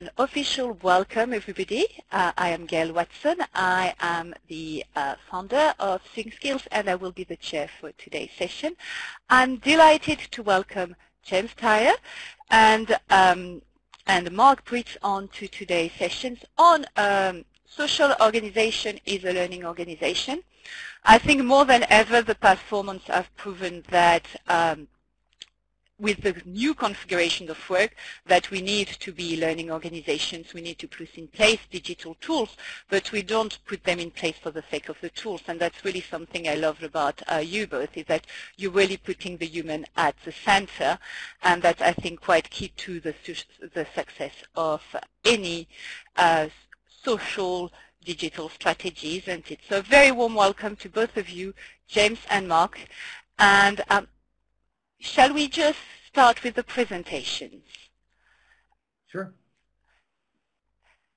An official welcome, everybody. I am Gail Watson. I am the founder of Think Skills, and I will be the chair for today's session. I'm delighted to welcome James Tyre and Mark Britz on to today's sessions on social organization is a learning organization. I think more than ever the past 4 months have proven that with the new configuration of work that we need to be learning organizations, we need to put in place digital tools, but we don't put them in place for the sake of the tools. And that's really something I love about you both, is that you're really putting the human at the center, and that's, I think, quite key to the success of any social digital strategy, isn't it? So a very warm welcome to both of you, James and Mark. And shall we just start with the presentations? Sure.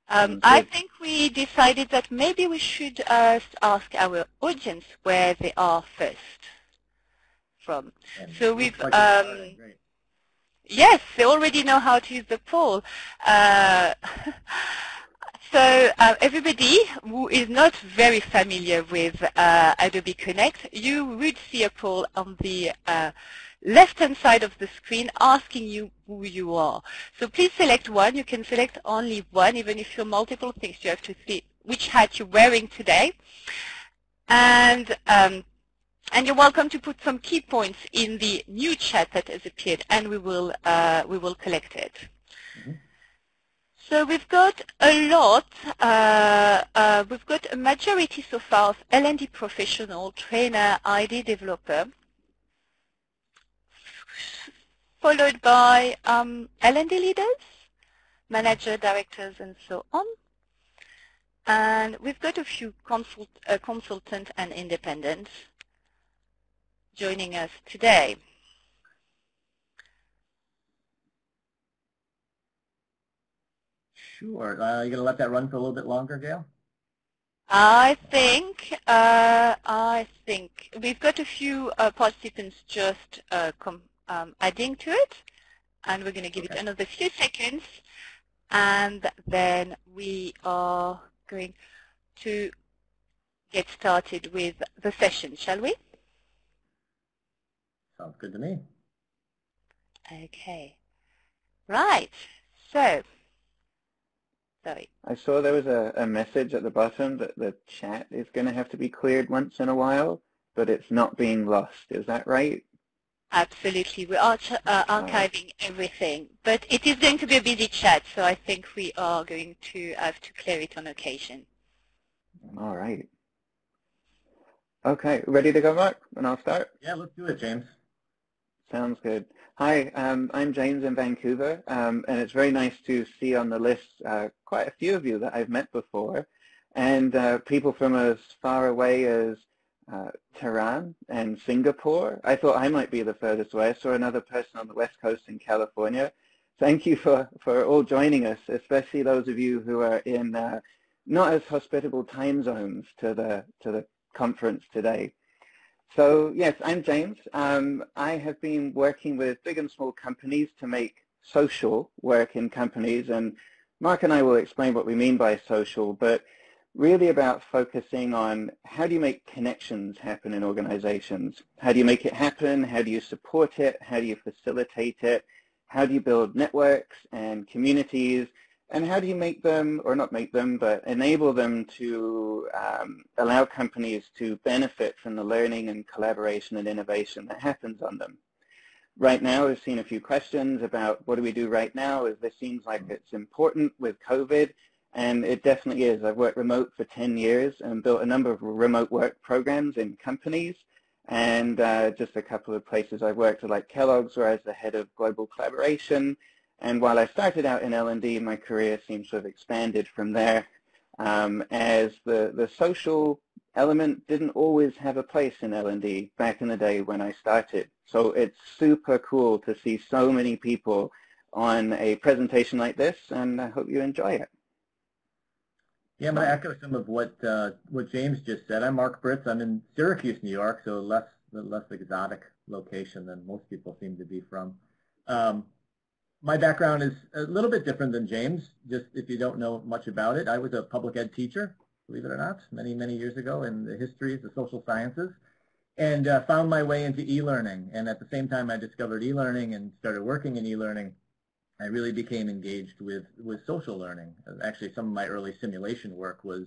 I think we decided that maybe we should ask our audience where they are first from. And so we've, yes, they already know how to use the poll. So everybody who is not very familiar with Adobe Connect, you would see a poll on the left-hand side of the screen asking you who you are. So please select one. You can select only one, even if you're multiple things. You have to see which hat you're wearing today. And you're welcome to put some key points in the new chat that has appeared, and we will collect it. Mm-hmm. So we've got a lot, we've got a majority so far of L&D professional, trainer, ID developer, followed by L&D leaders, manager, directors, and so on. And we've got a few consultant and independents joining us today. Sure. You're going to let that run for a little bit longer, Gail? I think we've got a few participants just adding to it, and we're going to give it another few seconds, and then we are going to get started with the session, shall we? Sounds good to me. Okay. Right. So. Sorry. I saw there was a message at the bottom that the chat is going to have to be cleared once in a while, but it's not being lost. Is that right? Absolutely. We are archiving everything, but it is going to be a busy chat, so I think we are going to have to clear it on occasion. All right. Okay, ready to go, Mark? And I'll start? Yeah, let's do it, James. Sounds good. Hi, I'm James in Vancouver, and it's very nice to see on the list quite a few of you that I've met before, and people from as far away as Tehran and Singapore. I thought I might be the furthest away. I saw another person on the West Coast in California. Thank you for all joining us, especially those of you who are in not as hospitable time zones to the conference today. So yes, I'm James. I have been working with big and small companies to make social work in companies, and Mark and I will explain what we mean by social, but really about focusing on how do you make connections happen in organizations? How do you make it happen? How do you support it? How do you facilitate it? How do you build networks and communities? And how do you make them, or not make them, but enable them to allow companies to benefit from the learning and collaboration and innovation that happens on them? Right now, we've seen a few questions about what do we do right now, as this seems like it's important with COVID, and it definitely is. I've worked remote for 10 years and built a number of remote work programs in companies, and just a couple of places I've worked like Kellogg's, where I was the head of global collaboration. And while I started out in L&D, my career seems to have expanded from there, as the social element didn't always have a place in L&D back in the day when I started. So it's super cool to see so many people on a presentation like this, and I hope you enjoy it. Yeah, I'm going to echo some of what James just said. I'm Mark Britz. I'm in Syracuse, New York, so less exotic location than most people seem to be from. My background is a little bit different than James, just if you don't know much about it. I was a public ed teacher, believe it or not, many, many years ago in the histories, the social sciences, and found my way into e-learning. And at the same time I discovered e-learning and started working in e-learning, I really became engaged with social learning. Actually, some of my early simulation work was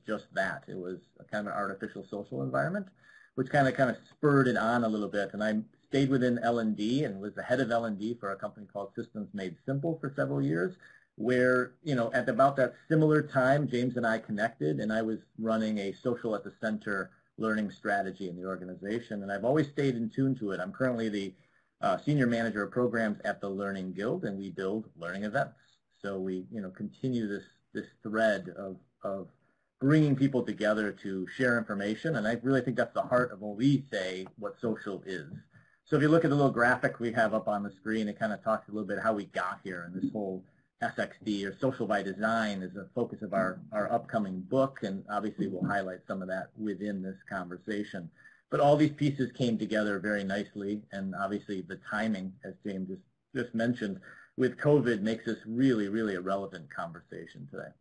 just that. It was a kind of an artificial social environment, which kind of spurred it on a little bit. And I stayed within L&D and was the head of L&D for a company called Systems Made Simple for several years, where, you know, at about that similar time, James and I connected, and I was running a social at the center learning strategy in the organization. And I've always stayed in tune to it. I'm currently the senior manager of programs at the Learning Guild, and we build learning events. So we, you know, continue this thread of bringing people together to share information, and I really think that's the heart of when we say what social is. So if you look at the little graphic we have up on the screen, it kind of talks a little bit how we got here, and this whole SXD, or Social by Design, is a focus of our upcoming book, and obviously we'll highlight some of that within this conversation. But all these pieces came together very nicely, and obviously the timing, as James just mentioned, with COVID makes this really, really a relevant conversation today.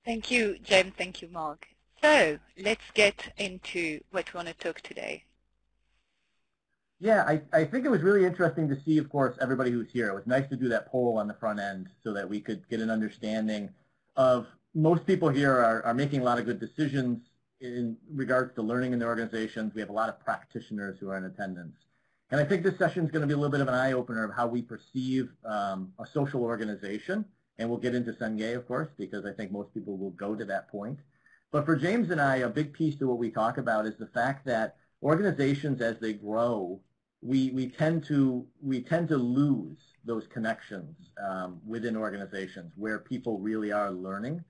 Thank you, James. Thank you, Mark. So let's get into what we want to talk today. Yeah, I think it was really interesting to see, of course, everybody who's here. It was nice to do that poll on the front end so that we could get an understanding of most people here are making a lot of good decisions in regards to learning in their organizations. We have a lot of practitioners who are in attendance. And I think this session is going to be a little bit of an eye-opener of how we perceive a social organization. And we'll get into Senge, of course, because I think most people will go to that point. But for James and I, a big piece to what we talk about is the fact that organizations, as they grow, we tend to lose those connections within organizations where people really are learning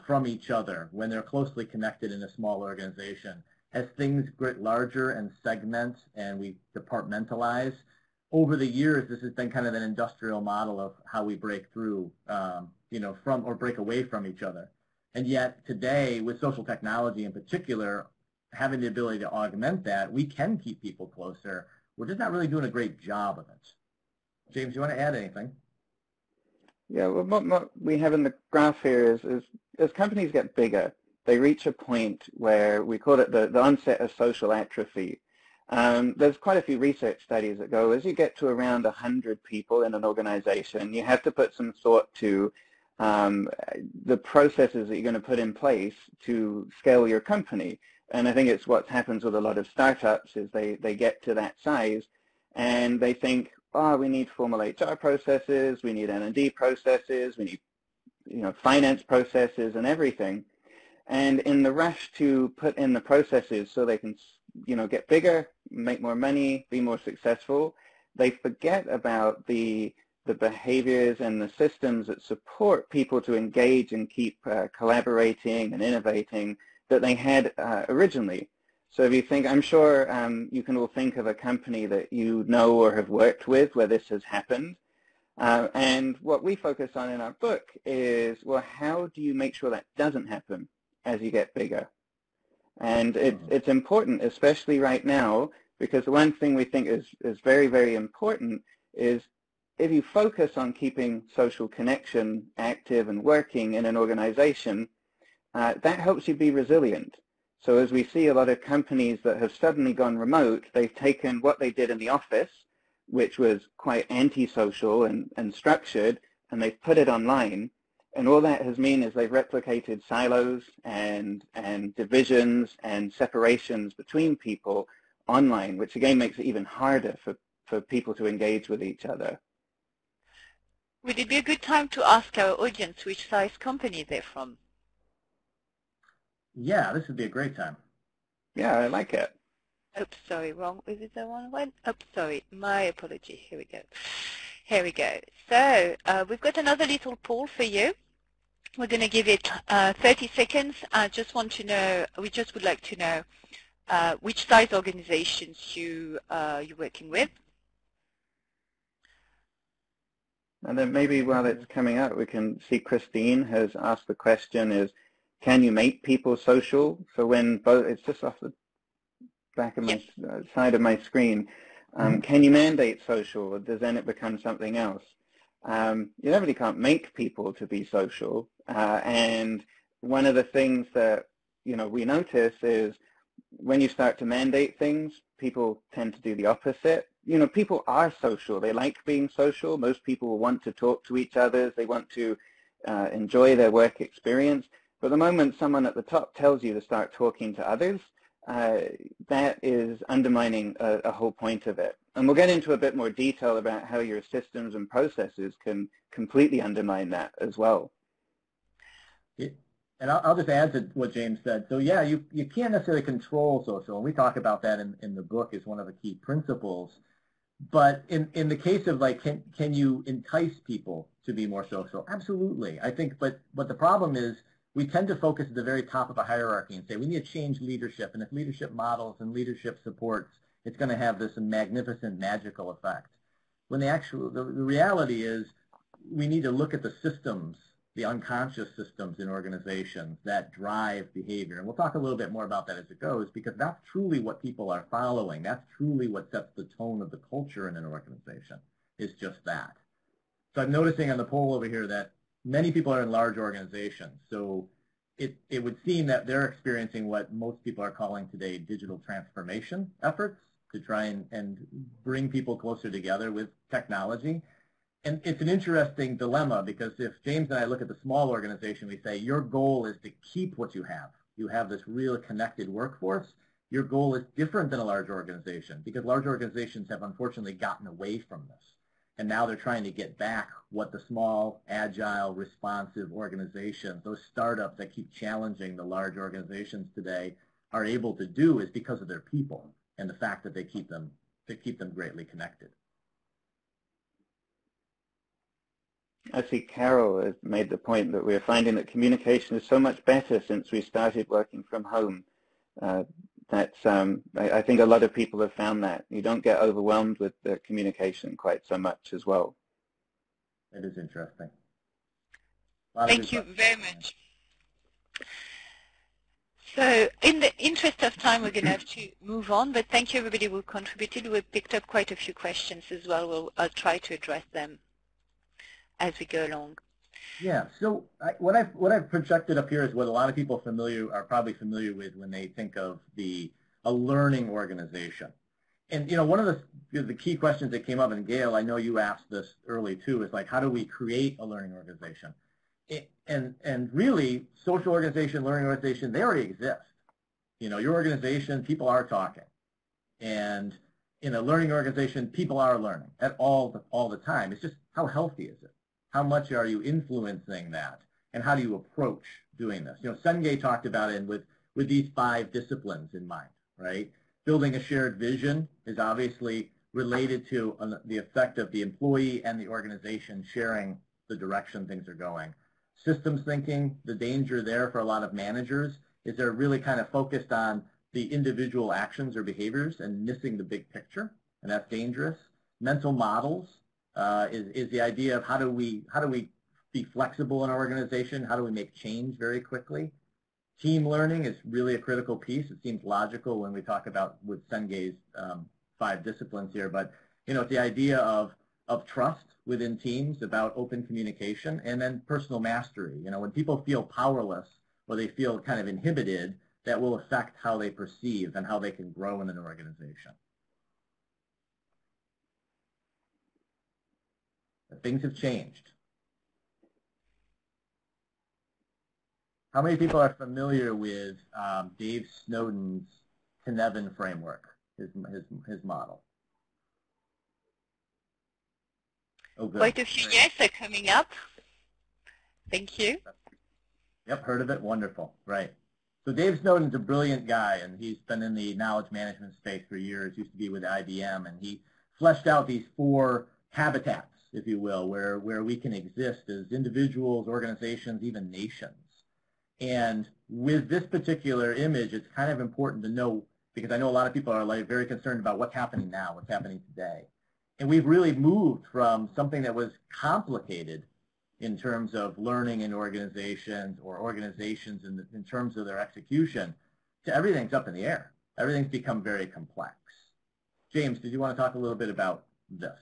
from each other when they're closely connected in a small organization. As things get larger and segment and we departmentalize, over the years, this has been kind of an industrial model of how we break through, you know, from or break away from each other. And yet today, with social technology in particular, having the ability to augment that, we can keep people closer. We're just not really doing a great job of it. James, you want to add anything? Yeah, well, what we have in the graph here is as companies get bigger, they reach a point where we call it the onset of social atrophy. There's quite a few research studies that go, as you get to around 100 people in an organization, you have to put some thought to the processes that you're going to put in place to scale your company. And I think it's what happens with a lot of startups is they get to that size and they think, oh, we need formal HR processes, we need N&D processes, we need, you know, finance processes and everything. And in the rush to put in the processes so they can, you know, get bigger, make more money, be more successful, they forget about the behaviors and the systems that support people to engage and keep collaborating and innovating that they had originally. So if you think, I'm sure you can all think of a company that you know or have worked with where this has happened. And what we focus on in our book is, well, how do you make sure that doesn't happen as you get bigger? And it's important, especially right now, because the one thing we think is very, very important is if you focus on keeping social connection active and working in an organization, that helps you be resilient. So as we see a lot of companies that have suddenly gone remote, they've taken what they did in the office, which was quite antisocial and structured, and they've put it online. And all that has meant is they've replicated silos and divisions and separations between people online, which again makes it even harder for people to engage with each other. Would it be a good time to ask our audience which size company they're from? Yeah, this would be a great time. Yeah, I like it. Oops, sorry, wrong. Is it the one? Oops, sorry, my apology. Here we go. Here we go. So we've got another little poll for you. We're going to give it 30 seconds. I just want to know, we just would like to know which size organizations you're working with. And then maybe while it's coming out, we can see Christine has asked the question is, can you make people social? So when both, it's just off the back of my side of my screen. Can you mandate social, or does then it become something else? You really can't make people to be social, and one of the things that we notice is when you start to mandate things, people tend to do the opposite. People are social. They like being social. Most people want to talk to each other. They want to enjoy their work experience. But the moment someone at the top tells you to start talking to others, that is undermining a whole point of it. And we'll get into a bit more detail about how your systems and processes can completely undermine that as well. And I'll just add to what James said. So yeah, you can't necessarily control social, and we talk about that in the book as one of the key principles. But in the case of like, can you entice people to be more social? Absolutely. I think, but the problem is we tend to focus at the very top of a hierarchy and say we need to change leadership, and if leadership models and leadership supports, it's going to have this magnificent magical effect. When the reality is we need to look at the systems, the unconscious systems in organizations that drive behavior. And we'll talk a little bit more about that as it goes, because that's truly what people are following. That's truly what sets the tone of the culture in an organization, is just that. So I'm noticing on the poll over here that many people are in large organizations. So it would seem that they're experiencing what most people are calling today digital transformation efforts to try and bring people closer together with technology. And it's an interesting dilemma, because if James and I look at the small organization, we say your goal is to keep what you have. You have this real connected workforce. Your goal is different than a large organization, because large organizations have unfortunately gotten away from this. And now they're trying to get back what the small, agile, responsive organizations, those startups that keep challenging the large organizations today, are able to do, is because of their people and the fact that they keep them greatly connected. I see Carol has made the point that we're finding that communication is so much better since we started working from home. I think a lot of people have found that. You don't get overwhelmed with the communication quite so much as well. It is interesting. Thank you very much. So in the interest of time, we're going to have to move on, but thank you everybody who contributed. We picked up quite a few questions as well. I'll try to address them as we go along. Yeah, so what I've projected up here is what a lot of people are probably familiar with when they think of a learning organization. And one of the key questions that came up, and Gail, I know you asked this early too, is like, how do we create a learning organization? And really, social organization, learning organization, they already exist. Your organization, people are talking, and in a learning organization, people are learning at all the time. It's just, how healthy is it? How much are you influencing that? And how do you approach doing this? Sungay talked about it with these 5 disciplines in mind, right? Building a shared vision is obviously related to the effect of the employee and the organization sharing the direction things are going. Systems thinking, the danger there for a lot of managers is they're really kind of focused on the individual actions or behaviors and missing the big picture, and that's dangerous. Mental models is the idea of how do we be flexible in our organization? How do we make change very quickly? Team learning is really a critical piece. It seems logical when we talk about with Sungay's 5 disciplines here, but it's the idea of trust within teams, about open communication, and then personal mastery. When people feel powerless or they feel kind of inhibited, that will affect how they perceive and how they can grow in an organization. But things have changed. How many people are familiar with Dave Snowden's Connectedness framework, his model? Oh, good. Quite a few yes are coming up. Thank you. Yep, heard of it. Wonderful. Right. So Dave Snowden's a brilliant guy, and he's been in the knowledge management space for years. Used to be with IBM, and he fleshed out these 4 habitats, if you will, where we can exist as individuals, organizations, even nations. And with this particular image, it's kind of important to know, because I know a lot of people are very concerned about what's happening now, what's happening today. And we've really moved from something that was complicated in terms of learning in organizations or organizations in terms of their execution to everything's up in the air. Everything's become very complex. James, did you want to talk a little bit about this?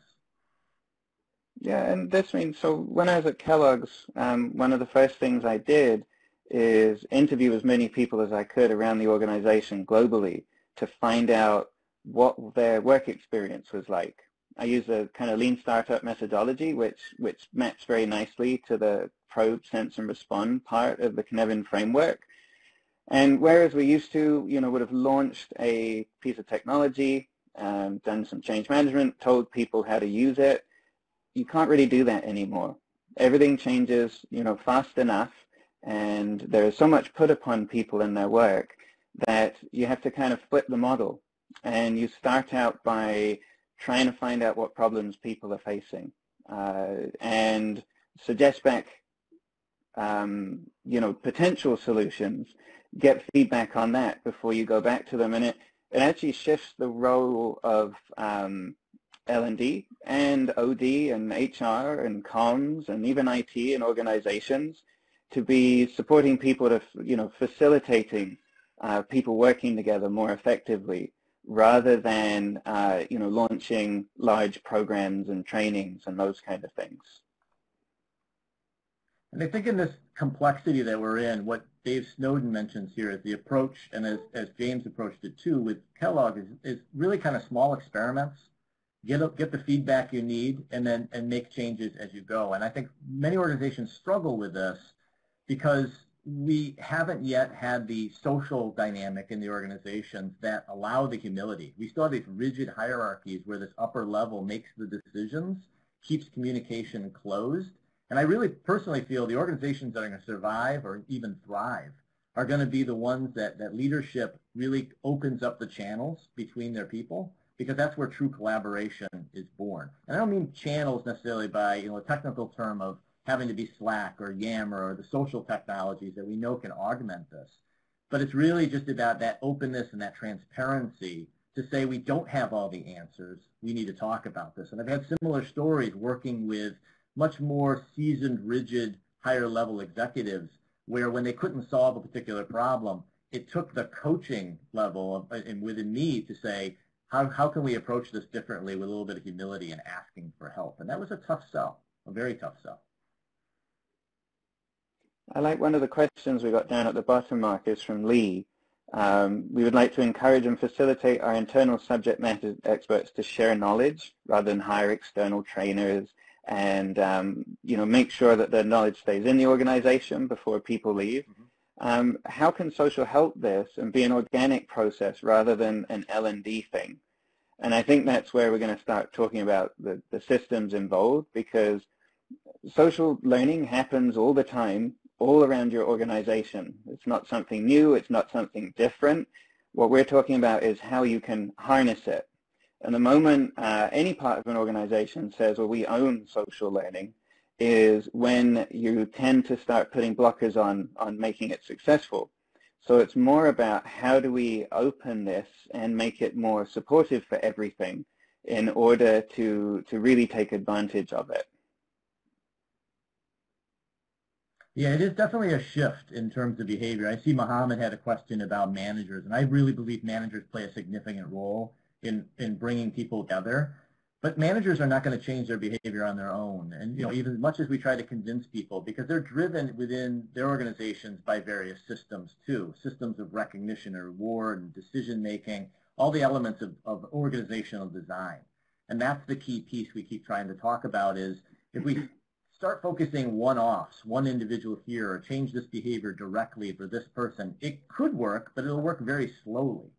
Yeah, and this means, so when I was at Kellogg's, one of the first things I did is interview as many people as I could around the organization globally to find out what their work experience was like. I use a kind of lean startup methodology, which maps very nicely to the probe, sense, and respond part of the Connectedness framework. And whereas we used to, would have launched a piece of technology, done some change management, told people how to use it, you can't really do that anymore. Everything changes, fast enough, and there is so much put upon people in their work that you have to kind of flip the model. And you start out by trying to find out what problems people are facing and suggest back, potential solutions, get feedback on that before you go back to them. And it actually shifts the role of L&D and OD and HR and comms and even IT and organizations to be supporting people to, facilitating people working together more effectively rather than, launching large programs and trainings and those kind of things. And I think in this complexity that we're in, what Dave Snowden mentions here is the approach, and as James approached it too with Kellogg, is really kind of small experiments. Get the feedback you need, and make changes as you go. And I think many organizations struggle with this because we haven't yet had the social dynamic in the organizations that allow the humility. We still have these rigid hierarchies where this upper level makes the decisions, keeps communication closed. And I really personally feel the organizations that are going to survive or even thrive are going to be the ones that leadership really opens up the channels between their people, because that's where true collaboration is born. And I don't mean channels necessarily by a technical term of having to be Slack or Yammer or the social technologies that we know can augment this. But it's really just about that openness and that transparency to say we don't have all the answers. We need to talk about this. And I've had similar stories working with much more seasoned, rigid, higher level executives where when they couldn't solve a particular problem, it took the coaching level and within me to say, how can we approach this differently with a little bit of humility and asking for help? And that was a tough sell, a very tough sell. I like one of the questions we got down at the bottom, Mark, is from Lee. We would like to encourage and facilitate our internal subject matter experts to share knowledge rather than hire external trainers and make sure that the knowledge stays in the organization before people leave. Mm-hmm. How can social help this and be an organic process rather than an L&D thing? And I think that's where we're going to start talking about the systems involved, because social learning happens all the time, all around your organization. It's not something new, it's not something different. What we're talking about is how you can harness it. And the moment any part of an organization says, well, we own social learning, is when you tend to start putting blockers on making it successful. So it's more about how do we open this and make it more supportive for everything in order to really take advantage of it. Yeah, it is definitely a shift in terms of behavior. I see Mohammed had a question about managers, and I really believe managers play a significant role in bringing people together. But managers are not going to change their behavior on their own. And even as much as we try to convince people, because they're driven within their organizations by various systems too, systems of recognition and reward and decision making, all the elements of organizational design. And that's the key piece we keep trying to talk about is if we start focusing one-offs, one individual here, or change this behavior directly for this person, it could work, but it'll work very slowly.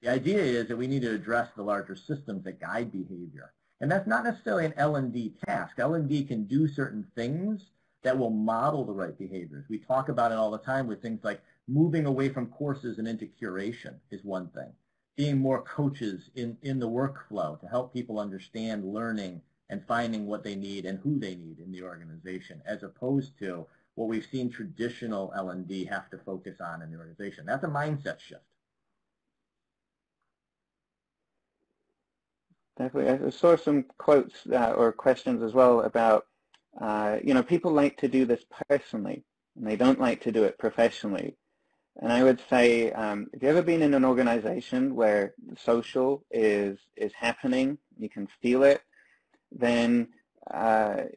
The idea is that we need to address the larger systems that guide behavior. And that's not necessarily an L&D task. L&D can do certain things that will model the right behaviors. We talk about it all the time with things like moving away from courses and into curation is one thing. Being more coaches in the workflow to help people understand learning and finding what they need and who they need in the organization, as opposed to what we've seen traditional L&D have to focus on in the organization. That's a mindset shift. Definitely. I saw some quotes or questions as well about, people like to do this personally, and they don't like to do it professionally. And I would say, if you've ever been in an organization where social is happening, you can feel it, then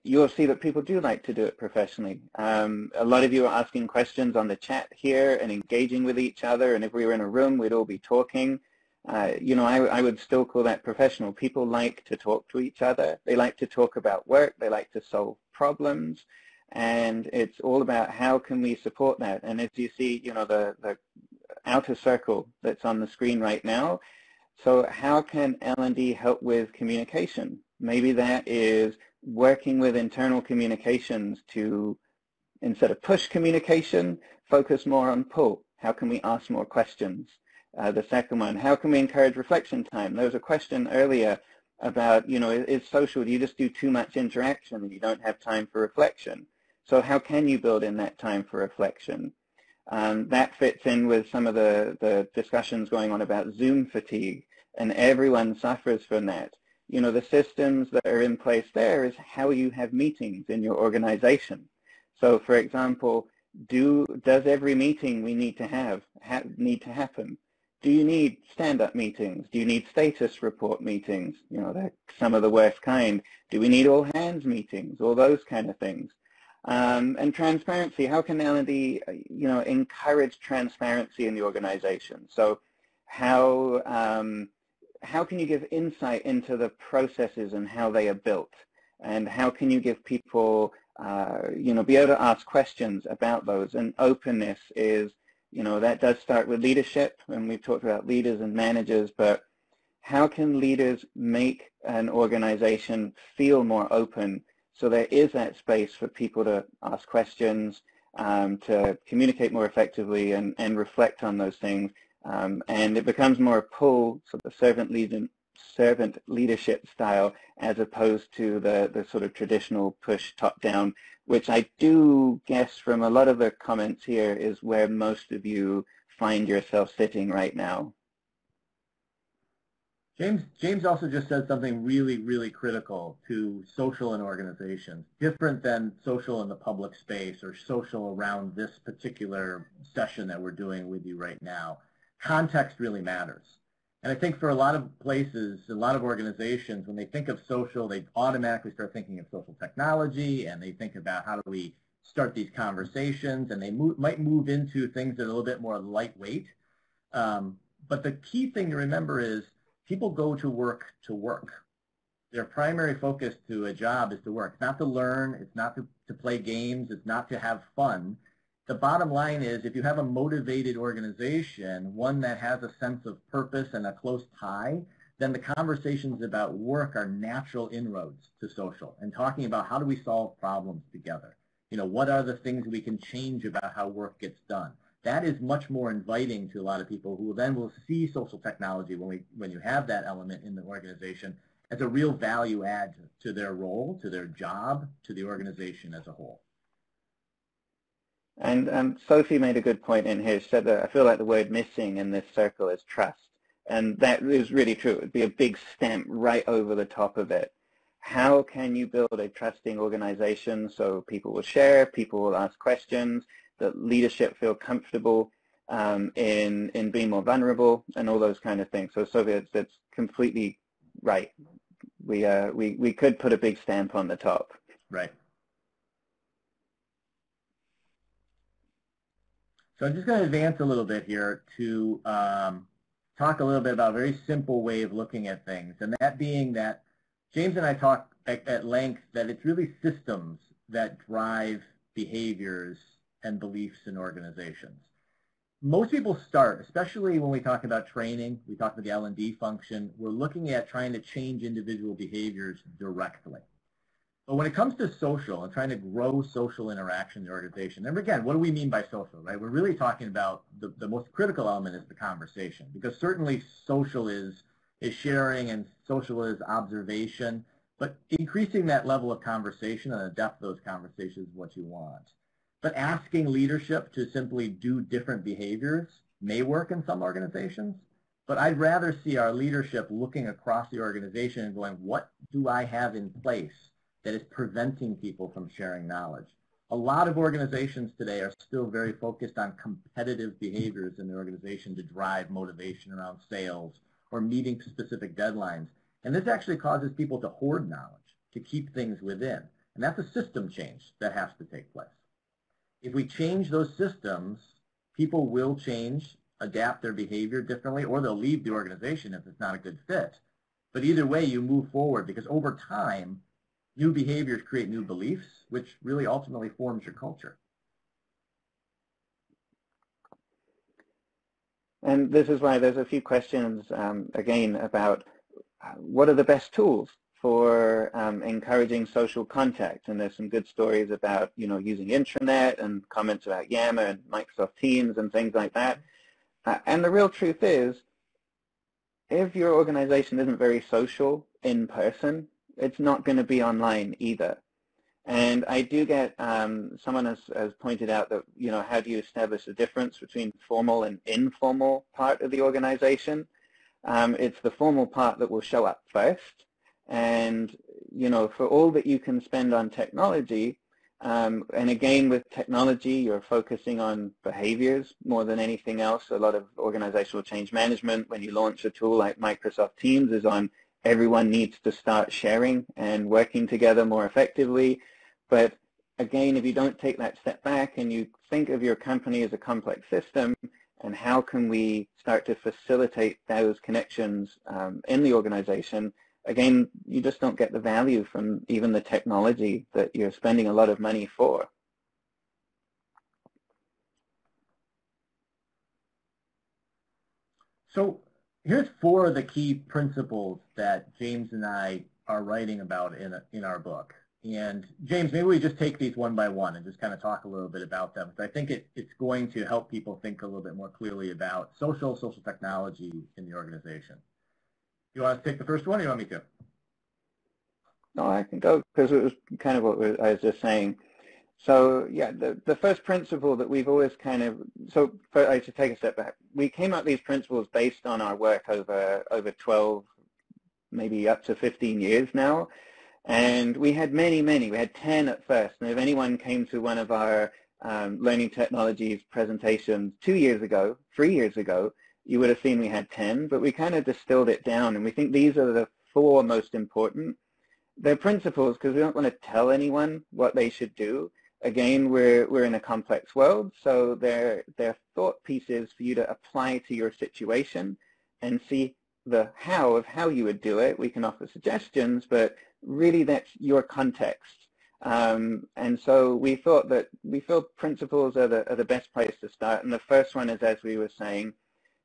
you'll see that people do like to do it professionally. A lot of you are asking questions on the chat here and engaging with each other, and if we were in a room, we'd all be talking. You know, I would still call that professional. People like to talk to each other. They like to talk about work. They like to solve problems. And it's all about how can we support that. And as you see, you know, the outer circle that's on the screen right now, so how can L&D help with communication? Maybe that is working with internal communications to, instead of push communication, focus more on pull. How can we ask more questions? The second one, how can we encourage reflection time? There was a question earlier about, you know, is social, do you just do too much interaction and you don't have time for reflection? So how can you build in that time for reflection? That fits in with some of the discussions going on about Zoom fatigue, and everyone suffers from that. You know, the systems that are in place there is how you have meetings in your organization. So, for example, does every meeting we need to have need to happen? Do you need stand-up meetings? Do you need status report meetings? You know, they're some of the worst kind. Do we need all hands meetings? All those kind of things. And transparency, how can L&D, you know, encourage transparency in the organization? So how can you give insight into the processes and how they are built? And how can you give people, you know, be able to ask questions about those? And openness is, you know, that does start with leadership, and we've talked about leaders and managers, but how can leaders make an organization feel more open so there is that space for people to ask questions, to communicate more effectively and reflect on those things, and it becomes more a pull, sort of servant leadership style, as opposed to the sort of traditional push top-down, which I do guess from a lot of the comments here is where most of you find yourself sitting right now. James also just said something really, really critical to social in organizations, different than social in the public space or social around this particular session that we're doing with you right now. Context really matters. And I think for a lot of places, a lot of organizations, when they think of social, they automatically start thinking of social technology, and they think about how do we start these conversations, and they might move into things that are a little bit more lightweight. But the key thing to remember is people go to work to work. Their primary focus to a job is to work. It's not to learn. It's not to play games. It's not to have fun. The bottom line is if you have a motivated organization, one that has a sense of purpose and a close tie, then the conversations about work are natural inroads to social and talking about how do we solve problems together. You know, what are the things we can change about how work gets done? That is much more inviting to a lot of people who then will see social technology when you have that element in the organization as a real value add to their role, to their job, to the organization as a whole. And Sophie made a good point in here. She said that I feel like the word missing in this circle is trust. And that is really true. It would be a big stamp right over the top of it. How can you build a trusting organization so people will share, people will ask questions, that leadership feel comfortable in being more vulnerable and all those kind of things. So Sophie, that's completely right. We could put a big stamp on the top. Right. So I'm just going to advance a little bit here to talk a little bit about a very simple way of looking at things, and that being that James and I talked at length that it's really systems that drive behaviors and beliefs in organizations. Most people start, especially when we talk about training, we talk about the L&D function, we're looking at trying to change individual behaviors directly. But when it comes to social and trying to grow social interaction in the organization, and again, what do we mean by social, right? We're really talking about the most critical element is the conversation, because certainly social is sharing and social is observation, but increasing that level of conversation and the depth of those conversations is what you want. But asking leadership to simply do different behaviors may work in some organizations, but I'd rather see our leadership looking across the organization and going, what do I have in place that is preventing people from sharing knowledge? A lot of organizations today are still very focused on competitive behaviors in the organization to drive motivation around sales or meeting specific deadlines. And this actually causes people to hoard knowledge, to keep things within. And that's a system change that has to take place. If we change those systems, people will change, adapt their behavior differently, or they'll leave the organization if it's not a good fit. But either way, you move forward because over time, new behaviors create new beliefs, which really ultimately forms your culture. And this is why there's a few questions, again, about what are the best tools for encouraging social contact. And there's some good stories about, using intranet and comments about Yammer and Microsoft Teams and things like that. And the real truth is, if your organization isn't very social in person, it's not going to be online either. And I do get, someone has pointed out that, how do you establish the difference between formal and informal part of the organization? It's the formal part that will show up first. And, for all that you can spend on technology, and again, with technology, you're focusing on behaviors more than anything else. A lot of organizational change management, when you launch a tool like Microsoft Teams, is on everyone needs to start sharing and working together more effectively. But again, if you don't take that step back and you think of your company as a complex system, and how can we start to facilitate those connections in the organization, again, you just don't get the value from even the technology that you're spending a lot of money for. So here's 4 of the key principles that James and I are writing about in our book. And James, maybe we just take these one by one and just kind of talk a little bit about them. Because I think it's going to help people think a little bit more clearly about social technology in the organization. You want to take the first one, or you want me to? No, I can go, because it was kind of what I was just saying. So yeah, the first principle that we've always I should take a step back. We came up with these principles based on our work over 12, maybe up to 15 years now. And we had many. We had 10 at first. And if anyone came to one of our learning technologies presentations 2 years ago, 3 years ago, you would have seen we had 10. But we kind of distilled it down. And we think these are the 4 most important. They're principles because we don't want to tell anyone what they should do. Again, we're in a complex world. So they're thought pieces for you to apply to your situation and see the how you would do it. We can offer suggestions, but really that's your context. And so we feel principles are the best place to start. And the first one is, as we were saying,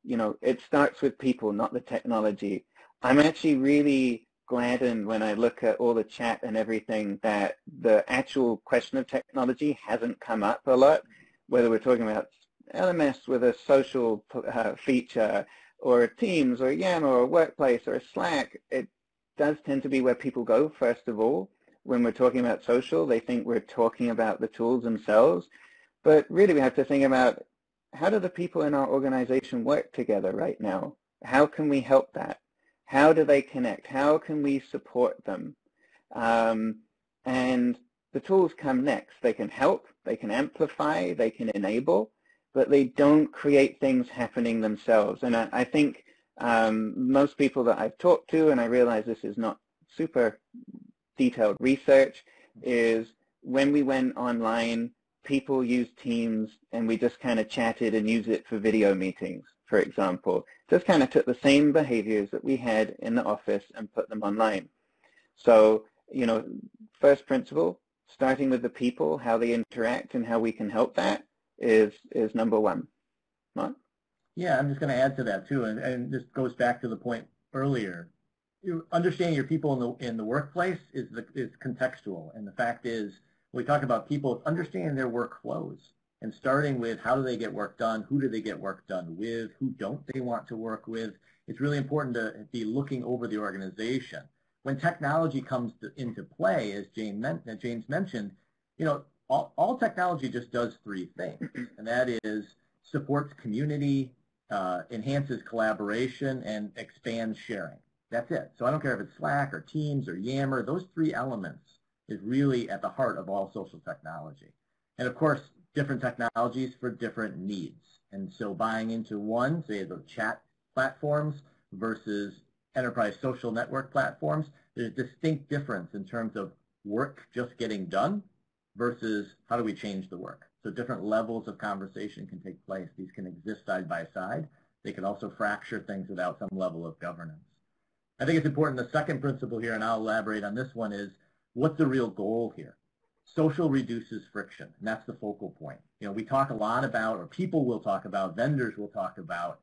it starts with people, not the technology. I'm actually really gladdened when I look at all the chat and everything that the actual question of technology hasn't come up a lot, whether we're talking about LMS with a social feature, or Teams, or Yammer, or Workplace, or Slack. It does tend to be where people go first of all. When we're talking about social, they think we're talking about the tools themselves. But really we have to think about, how do the people in our organization work together right now? How can we help that? How do they connect? How can we support them? And the tools come next. They can help, they can amplify, they can enable, but they don't create things happening themselves. And I think most people that I've talked to, and I realize this is not super detailed research, is when we went online, people used Teams and we just kind of chatted and used it for video meetings, for example. Just kind of took the same behaviors that we had in the office and put them online. So, first principle, starting with the people, how they interact and how we can help that is number 1. Mark? Yeah, I'm just going to add to that too, and this goes back to the point earlier. Understanding your people in the workplace is contextual, and the fact is, when we talk about people, understanding their workflows and starting with how do they get work done, who do they get work done with, who don't they want to work with. It's really important to be looking over the organization. When technology comes into play, as James mentioned, all technology just does 3 things, and that is supports community, enhances collaboration, and expands sharing. That's it. So I don't care if it's Slack or Teams or Yammer, those 3 elements is really at the heart of all social technology. And of course, different technologies for different needs. And so buying into one, say the chat platforms versus enterprise social network platforms, there's a distinct difference in terms of work just getting done versus how do we change the work. So different levels of conversation can take place. These can exist side by side. They can also fracture things without some level of governance. I think it's important, the second principle here, and I'll elaborate on this one, is what's the real goal here? Social reduces friction, and that's the focal point. We talk a lot about, or people will talk about, vendors will talk about,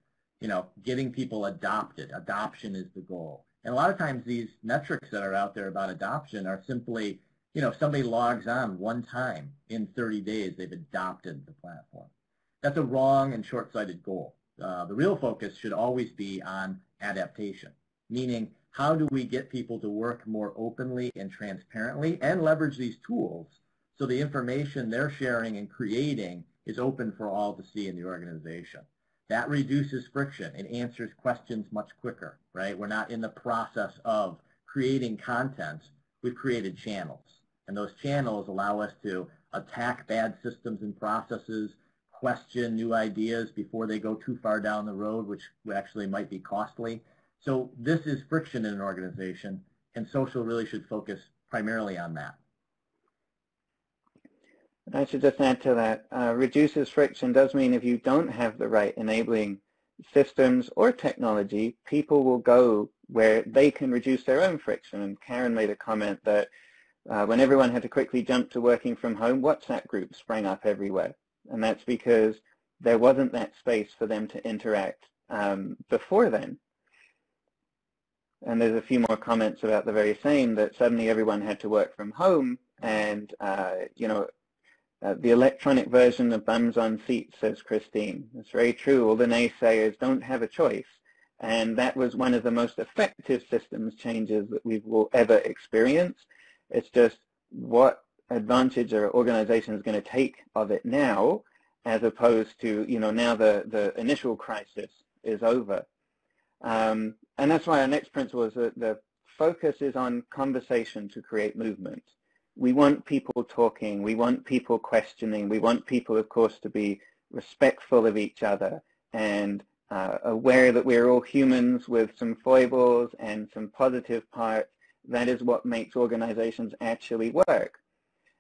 getting people adopted. Adoption is the goal. And a lot of times these metrics that are out there about adoption are simply, if somebody logs on one time in 30 days, they've adopted the platform. That's a wrong and short-sighted goal. The real focus should always be on adaptation, meaning how do we get people to work more openly and transparently and leverage these tools so the information they're sharing and creating is open for all to see in the organization. That reduces friction. It answers questions much quicker, right? We're not in the process of creating content. We've created channels. And those channels allow us to attack bad systems and processes, question new ideas before they go too far down the road, which actually might be costly. So this is friction in an organization, and social really should focus primarily on that. I should just add to that, reduces friction does mean if you don't have the right enabling systems or technology, people will go where they can reduce their own friction. And Karen made a comment that when everyone had to quickly jump to working from home, WhatsApp groups sprang up everywhere. And that's because there wasn't that space for them to interact before then. And there's a few more comments about the very same, that suddenly everyone had to work from home, and the electronic version of bums on seats, says Christine. It's very true. All the naysayers don't have a choice. And that was one of the most effective systems changes that we will ever experience. It's just what advantage are organizations going to take of it now, as opposed to, now the initial crisis is over. And that's why our next principle is that the focus is on conversation to create movement. We want people talking, we want people questioning, we want people, of course, to be respectful of each other and aware that we're all humans with some foibles and some positive parts. That is what makes organizations actually work.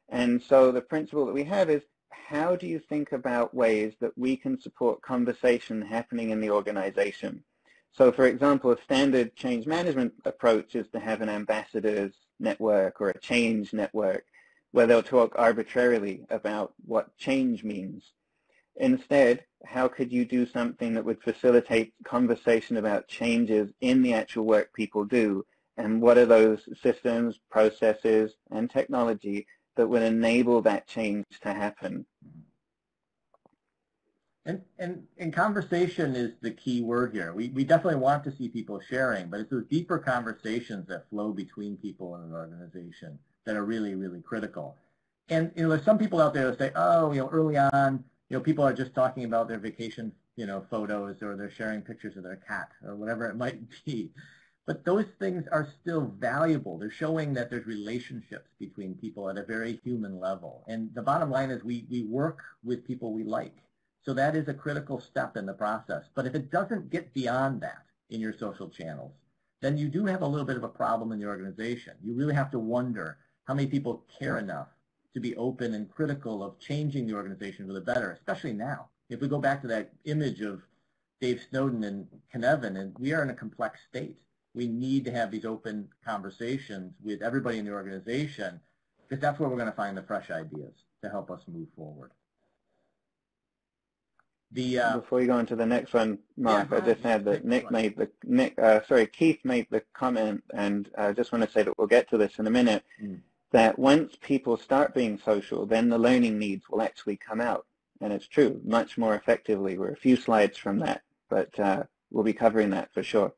And so the principle that we have is, how do you think about ways that we can support conversation happening in the organization? So, for example, a standard change management approach is to have an ambassadors network or a change network where they'll talk arbitrarily about what change means. Instead, how could you do something that would facilitate conversation about changes in the actual work people do, and what are those systems, processes, and technology that would enable that change to happen? And conversation is the key word here. We definitely want to see people sharing, but it's those deeper conversations that flow between people in an organization that are really, really critical. And there's some people out there that say, oh, early on, people are just talking about their vacation, photos, or they're sharing pictures of their cat or whatever it might be. But those things are still valuable. They're showing that there's relationships between people at a very human level. And the bottom line is we work with people we like. So that is a critical step in the process. But if it doesn't get beyond that in your social channels, then you do have a little bit of a problem in the organization. You really have to wonder how many people care enough to be open and critical of changing the organization for the better, especially now. If we go back to that image of Dave Snowden and Connectedness, and we are in a complex state. We need to have these open conversations with everybody in the organization, because that's where we're going to find the fresh ideas to help us move forward. Before you go on to the next one, Mark, I just had that Keith made the comment, and I just want to say that we'll get to this in a minute, that once people start being social, then the learning needs will actually come out. And it's true, much more effectively. We're a few slides from that, but we'll be covering that for sure.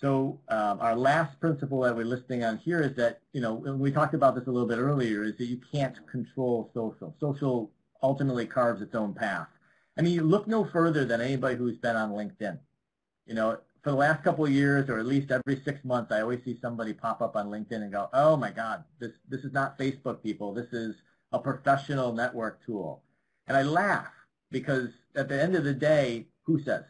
So our last principle that we're listing on here is that, and we talked about this a little bit earlier, is that you can't control social. Social ultimately carves its own path. I mean, you look no further than anybody who's been on LinkedIn. for the last couple of years, or at least every 6 months, I always see somebody pop up on LinkedIn and go, oh my God, this is not Facebook, people. This is a professional network tool. And I laugh because at the end of the day, who says,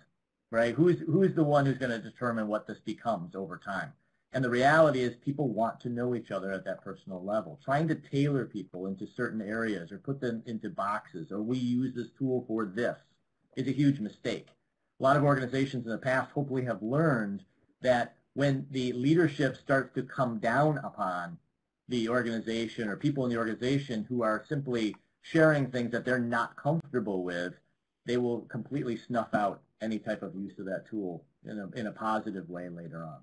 right? Who's the one who's going to determine what this becomes over time? And the reality is people want to know each other at that personal level. Trying to tailor people into certain areas or put them into boxes, or we use this tool for this, is a huge mistake. A lot of organizations in the past hopefully have learned that when the leadership starts to come down upon the organization or people in the organization who are simply sharing things that they're not comfortable with, they will completely snuff out any type of use of that tool in a positive way later on.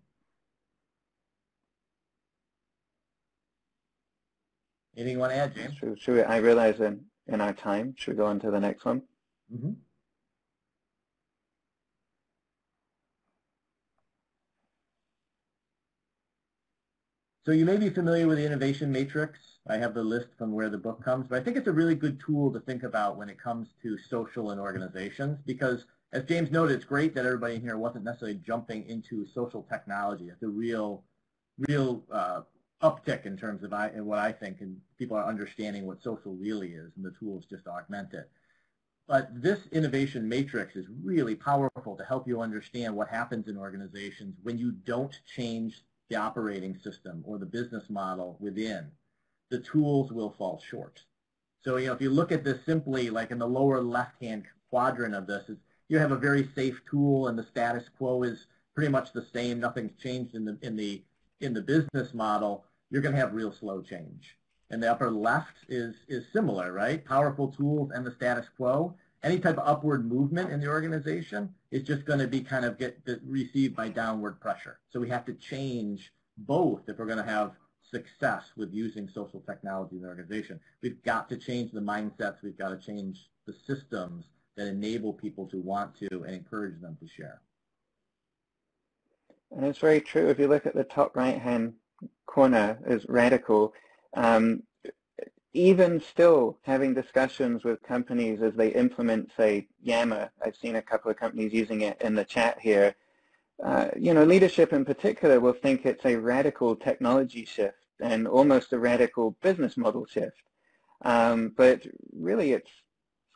Anything you want to add, James? Should we, I realize in our time, should we go on to the next one? Mm-hmm. So you may be familiar with the innovation matrix. I have the list from where the book comes, but I think it's a really good tool to think about when it comes to social and organizations, because as James noted, it's great that everybody in here wasn't necessarily jumping into social technology. It's a real uptick in terms of what I think, and people are understanding what social really is, and the tools just augment it. But this innovation matrix is really powerful to help you understand what happens in organizations when you don't change the operating system or the business model within. The tools will fall short. So, if you look at this simply, like in the lower left-hand quadrant of this, you have a very safe tool, and the status quo is pretty much the same. Nothing's changed in the business model. You're going to have real slow change. And the upper left is similar, right? Powerful tools and the status quo. Any type of upward movement in the organization is just going to be kind of received by downward pressure. So we have to change both if we're going to have success with using social technology in the organization. We've got to change the mindsets. We've got to change the systems that enable people to want to and encourage them to share. And it's very true. If you look at the top right-hand corner is radical. Even still having discussions with companies as they implement, say, Yammer. I've seen a couple of companies using it in the chat here. Leadership in particular will think it's a radical technology shift and almost a radical business model shift. But really it's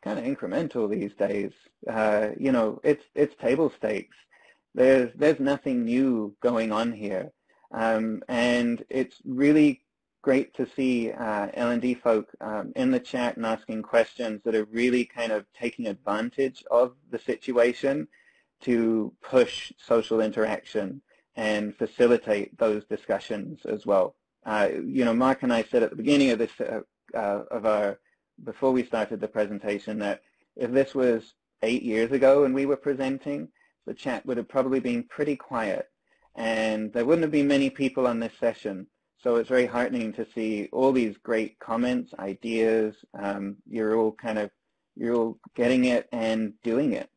kind of incremental these days. It's table stakes. There's nothing new going on here. And it's really great to see L&D folk in the chat and asking questions that are really kind of taking advantage of the situation to push social interaction and facilitate those discussions as well. Mark and I said at the beginning of this, before we started the presentation, that if this was 8 years ago and we were presenting, the chat would have probably been pretty quiet and there wouldn't have been many people on this session. So it's very heartening to see all these great comments, ideas. You're all getting it and doing it.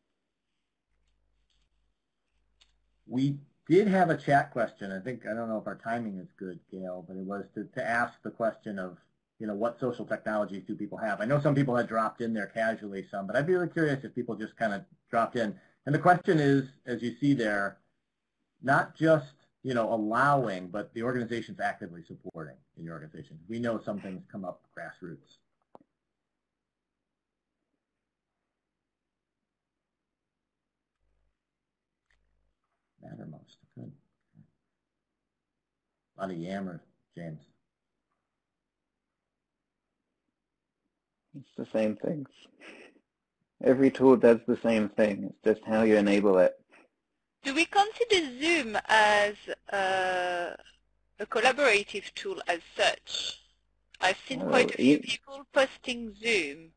We did have a chat question. I don't know if our timing is good, Gail, but it was to ask the question of, what social technologies do people have? I know some people had dropped in there casually, but I'd be really curious if people just kind of dropped in. And the question is, as you see there, not just allowing, but the organization's actively supporting in your organization. We know some things come up grassroots. Mattermost, good. A lot of yammer, James. It's the same things. Every tool does the same thing. It's just how you enable it. Do we consider Zoom as a collaborative tool as such? I've seen quite a few people posting Zoom.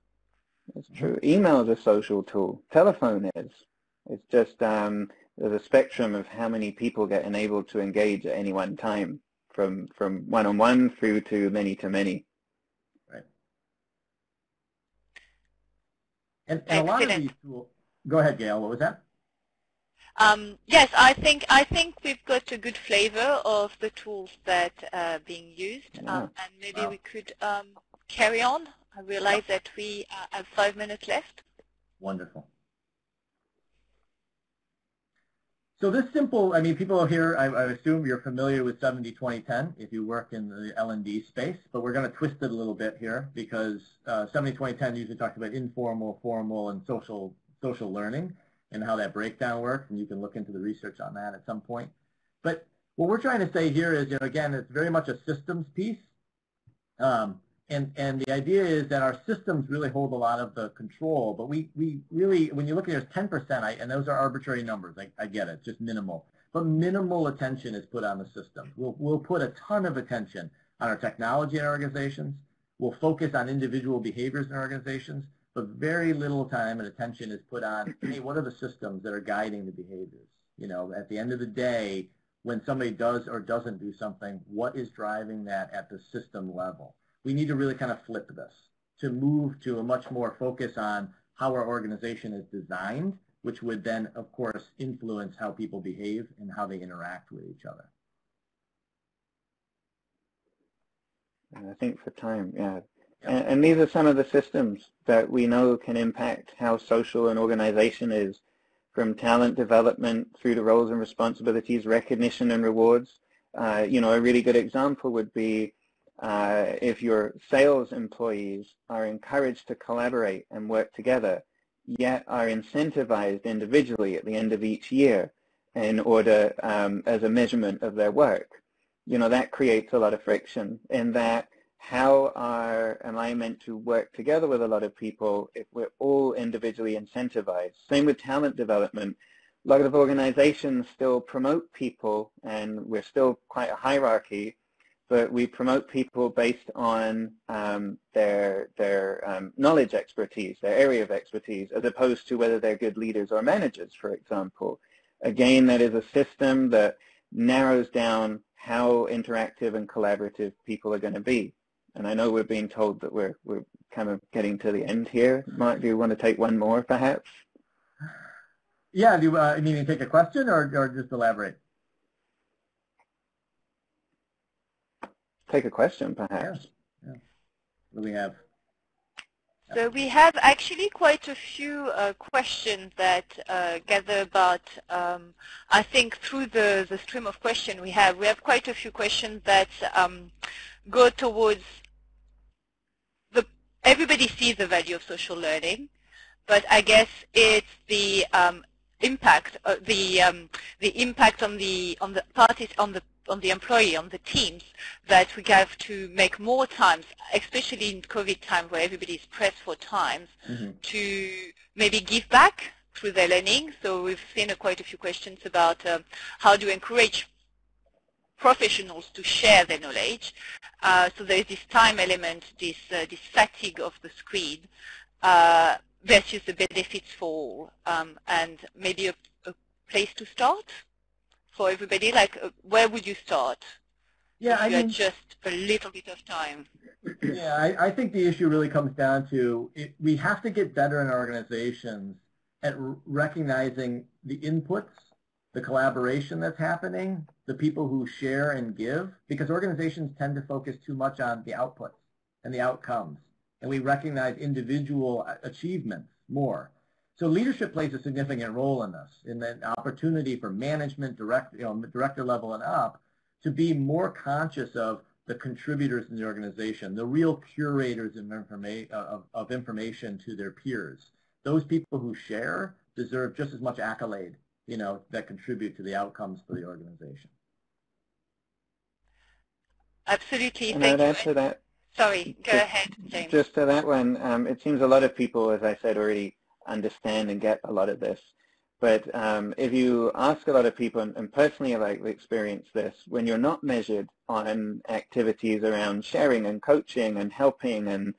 It's true. Email is a social tool. Telephone is. It's just there's a spectrum of how many people get enabled to engage at any one time, from one-on-one through to many. Right. And a lot of these tools. Go ahead, Gail. What was that? Yes, I think we've got a good flavor of the tools that are being used, and maybe we could carry on. I realize that we have 5 minutes left. Wonderful. So this simple, I mean, people here, I assume you're familiar with 70-20-10 if you work in the L&D space, but we're going to twist it a little bit here because 70-20-10 usually talks about informal, formal, and social learning and how that breakdown works, and you can look into the research on that at some point. But what we're trying to say here is, again, it's very much a systems piece. And the idea is that our systems really hold a lot of the control, but we really, when you look at it as 10%, and those are arbitrary numbers, I get it, just minimal. But minimal attention is put on the system. We'll put a ton of attention on our technology in our organizations. We'll focus on individual behaviors in our organizations, but very little time and attention is put on, hey, what are the systems that are guiding the behaviors? At the end of the day, when somebody does or doesn't do something, what is driving that at the system level? We need to really kind of flip this to move to a much more focus on how our organization is designed, which would then, of course, influence how people behave and how they interact with each other. I think for time, yeah. And these are some of the systems that we know can impact how social an organization is, from talent development through to roles and responsibilities, recognition and rewards. A really good example would be if your sales employees are encouraged to collaborate and work together, yet are incentivized individually at the end of each year in order as a measurement of their work, that creates a lot of friction in that how am I meant to work together with a lot of people if we're all individually incentivized? Same with talent development. A lot of organizations still promote people, and we're still quite a hierarchy, but we promote people based on their knowledge expertise, their area of expertise, as opposed to whether they're good leaders or managers, for example. Again, that is a system that narrows down how interactive and collaborative people are going to be. And I know we're being told that we're kind of getting to the end here. Mark, do you want to take one more, perhaps? Yeah, do you mean take a question or just elaborate? Take a question, perhaps. Yeah. What do we have? So we have actually quite a few questions that gather about, I think through the stream of questions we have quite a few questions that go towards everybody sees the value of social learning, but I guess it's the impact, the impact on the parties, on the employee, on the teams, that we have to make more times, especially in COVID time where everybody is pressed for times, to maybe give back through their learning. So we've seen quite a few questions about how do you encourage professionals to share their knowledge. So there is this time element, this fatigue of the screen versus the benefits for all, and maybe a place to start for everybody. Like, where would you start? Yeah, if you had just a little bit of time. Yeah, I think the issue really comes down to we have to get better in our organizations at recognizing the inputs, the collaboration that's happening, the people who share and give, because organizations tend to focus too much on the outputs and the outcomes, and we recognize individual achievements more. So leadership plays a significant role in this, in the opportunity for management, director level and up, to be more conscious of the contributors in the organization, the real curators of information to their peers. Those people who share deserve just as much accolade, that contribute to the outcomes for the organization. Absolutely. And I'd add to that. Sorry, go ahead, James. Just to that one, it seems a lot of people, as I said, already understand and get a lot of this. But if you ask a lot of people, and personally I've experienced this, when you're not measured on activities around sharing and coaching and helping and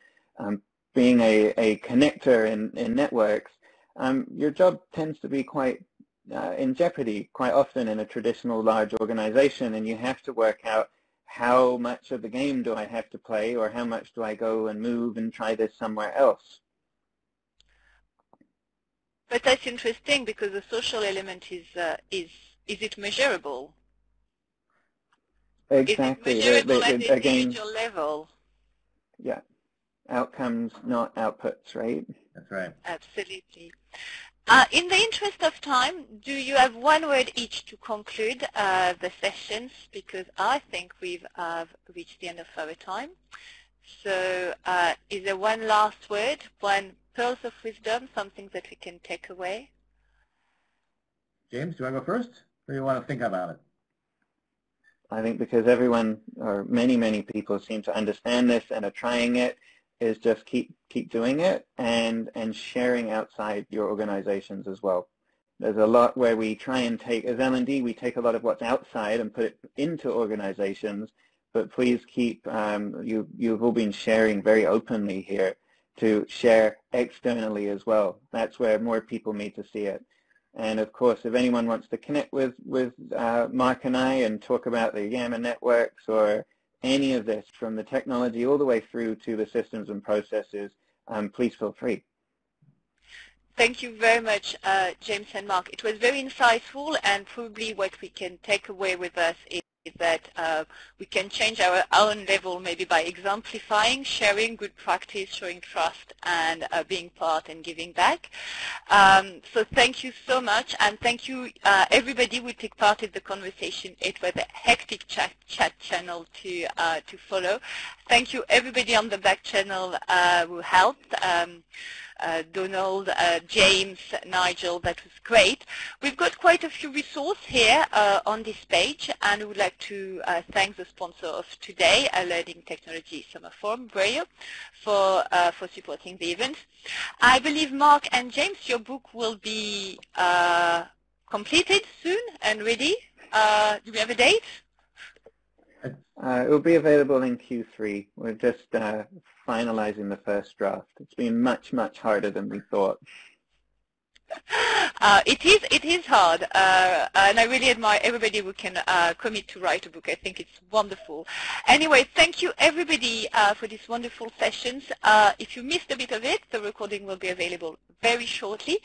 being a connector in networks, your job tends to be quite in jeopardy quite often in a traditional large organization, and you have to work out how much of the game do I have to play, or how much do I go and move and try this somewhere else. But that's interesting, because the social element is it measurable? Exactly. Is it measurable at the individual level? Yeah. Outcomes, not outputs, right? That's right. Absolutely. In the interest of time, do you have one word each to conclude the sessions? Because I think we've reached the end of our time. So is there one last word, one pearls of wisdom, something that we can take away? James, do I go first, or do you want to think about it? I think because everyone, or many people seem to understand this and are trying it, is just keep doing it and sharing outside your organizations as well. There's a lot where we try and take, as L&D, we take a lot of what's outside and put it into organizations, but please keep, you've all been sharing very openly here to share externally as well. That's where more people need to see it. And of course, if anyone wants to connect with Mark and I and talk about the YAMA networks or any of this, from the technology all the way through to the systems and processes, please feel free. Thank you very much, James and Mark. It was very insightful, and probably what we can take away with us is that we can change our own level maybe by exemplifying, sharing good practice, showing trust, and being part and giving back. So thank you so much, and thank you everybody who took part in the conversation. It was a hectic chat channel to follow. Thank you everybody on the back channel who helped. Donald, James, Nigel, that was great. We've got quite a few resources here on this page, and we would like to thank the sponsor of today, Learning Technology Summer Forum, Braille, for supporting the event. I believe, Mark and James, your book will be completed soon and ready. Do we have a date? It will be available in Q3. We're just finalizing the first draft. It's been much harder than we thought. It is hard, and I really admire everybody who can commit to write a book. I think it's wonderful. Anyway, thank you everybody for these wonderful sessions. If you missed a bit of it, the recording will be available very shortly,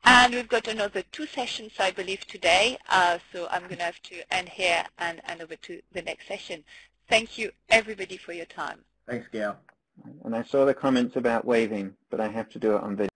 and we've got another 2 sessions, I believe, today. So I'm going to have to end here and over to the next session. Thank you everybody for your time. Thanks, Gail. And I saw the comments about waving, but I have to do it on video.